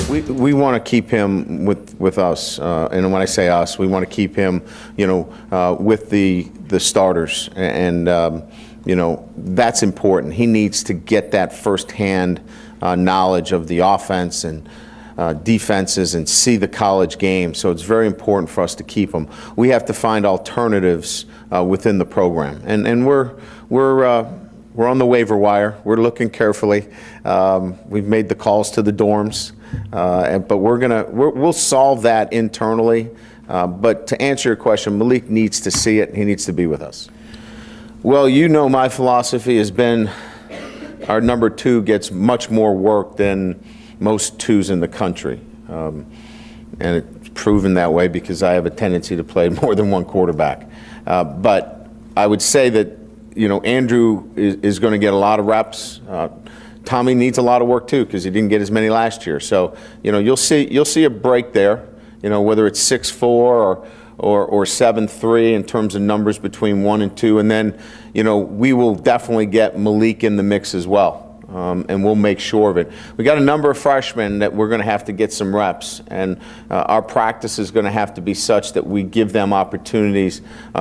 We want to keep him with us, and when I say us, we want to keep him, with the starters, and that's important. He needs to get that firsthand knowledge of the offense and defenses and see the college game. So it's very important for us to keep him. We have to find alternatives within the program, and we're on the waiver wire. We're looking carefully. We've made the calls to the dorms, but we'll solve that internally. But to answer your question, Malik needs to see it. He needs to be with us. Well, my philosophy has been our number 2 gets much more work than most 2s in the country. And it's proven that way because I have a tendency to play more than one quarterback. But I would say that, Andrew is going to get a lot of reps. Tommy needs a lot of work too because he didn't get as many last year. So, you'll see a break there, whether it's 6'4" or 7'3" in terms of numbers between 1 and 2. And then, we will definitely get Malik in the mix as well. And we'll make sure of it. We got a number of freshmen that we're going to have to get some reps, and our practice is going to have to be such that we give them opportunities,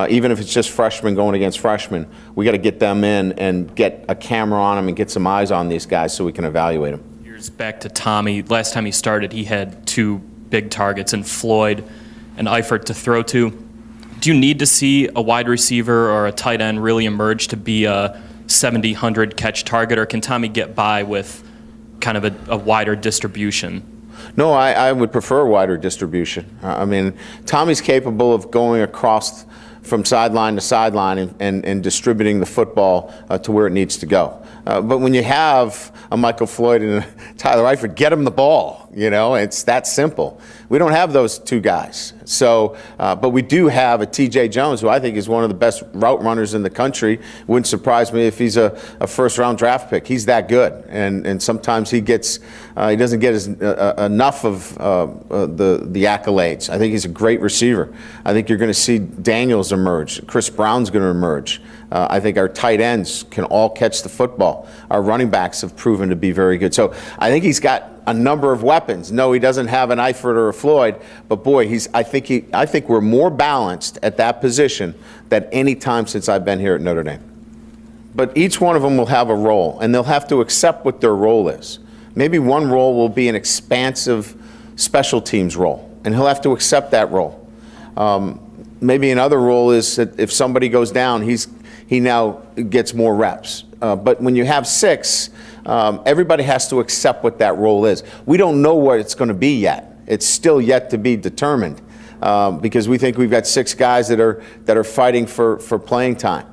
even if it's just freshmen going against freshmen. We got to get them in and get a camera on them and get some eyes on these guys so we can evaluate them. Years back to Tommy, last time he started, he had 2 big targets in Floyd and Eifert to throw to. Do you need to see a wide receiver or a tight end really emerge to be a 70, 100 catch target, or can Tommy get by with kind of a wider distribution? No, I would prefer wider distribution. Tommy's capable of going across from sideline to sideline and distributing the football to where it needs to go. But when you have a Michael Floyd and a Tyler Eifert, get him the ball. It's that simple. We don't have those 2 guys. So, but we do have a T.J. Jones, who I think is one of the best route runners in the country. Wouldn't surprise me if he's a first-round draft pick. He's that good, and sometimes he doesn't get enough of the accolades. I think he's a great receiver. I think you're going to see Daniels emerge. Chris Brown's going to emerge. I think our tight ends can all catch the football. Our running backs have proven to be very good. So I think he's got a number of weapons. No, he doesn't have an Eifert or a Floyd, but boy, I think we're more balanced at that position than any time since I've been here at Notre Dame. But each one of them will have a role, and they'll have to accept what their role is. Maybe one role will be an expansive special teams role, and he'll have to accept that role. Maybe another role is that if somebody goes down, he now gets more reps. But when you have 6, everybody has to accept what that role is. We don't know what it's going to be yet. It's still yet to be determined because we think we've got 6 guys that are fighting for playing time.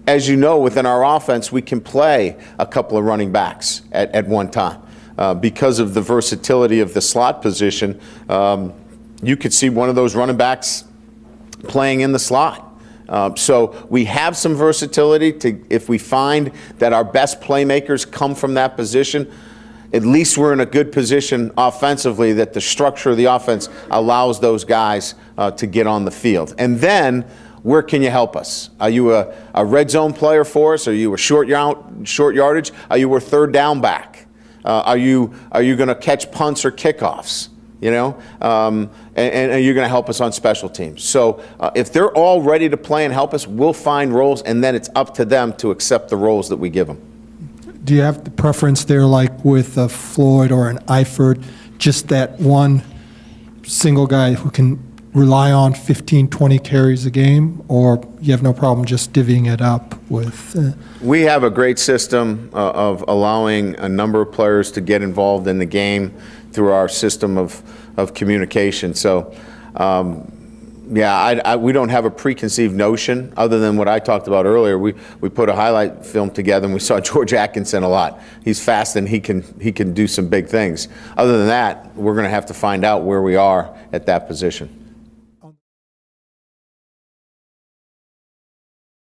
As you know, within our offense, we can play a couple of running backs at one time. Because of the versatility of the slot position, you could see one of those running backs playing in the slot. So we have some versatility if we find that our best playmakers come from that position, at least we're in a good position offensively that the structure of the offense allows those guys to get on the field. And then where can you help us? Are you a red zone player for us? Are you a short yardage? Are you a third down back? Are you going to catch punts or kickoffs? And you're going to help us on special teams. So if they're all ready to play and help us, we'll find roles, and then it's up to them to accept the roles that we give them. Do you have the preference there, like with a Floyd or an Eifert, just that one single guy who can rely on 15, 20 carries a game, or you have no problem just divvying it up with? We have a great system of allowing a number of players to get involved in the game through our system of communication. So, we don't have a preconceived notion other than what I talked about earlier. We put a highlight film together and we saw George Atkinson a lot. He's fast and he can do some big things. Other than that, we're going to have to find out where we are at that position.